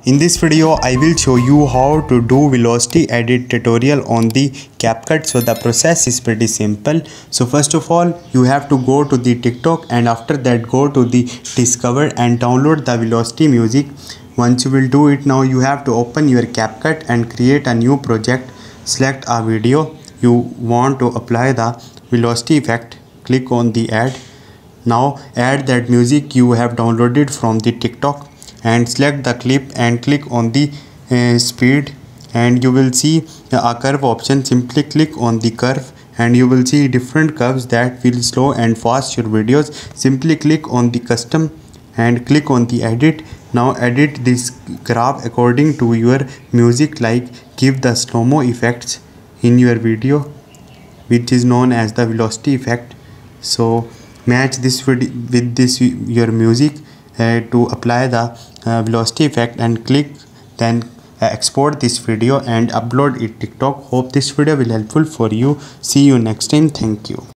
In this video, I will show you how to do velocity edit tutorial on the CapCut. So the process is pretty simple. So first of all, you have to go to the TikTok and after that go to the Discover and download the velocity music. Once you will do it, now you have to open your CapCut and create a new project. Select a video you want to apply the velocity effect. Click on the add. Now add that music you have downloaded from the TikTok and select the clip and click on the speed, and you will see a curve option. Simply click on the curve and you will see different curves that will slow and fast your videos. Simply click on the custom and click on the edit. Now edit this graph according to your music, like give the slow-mo effects in your video, which is known as the velocity effect. So match this video with this your music to apply the velocity effect, and click then export this video and upload it TikTok. Hope this video will helpful for you. See you next time. Thank you.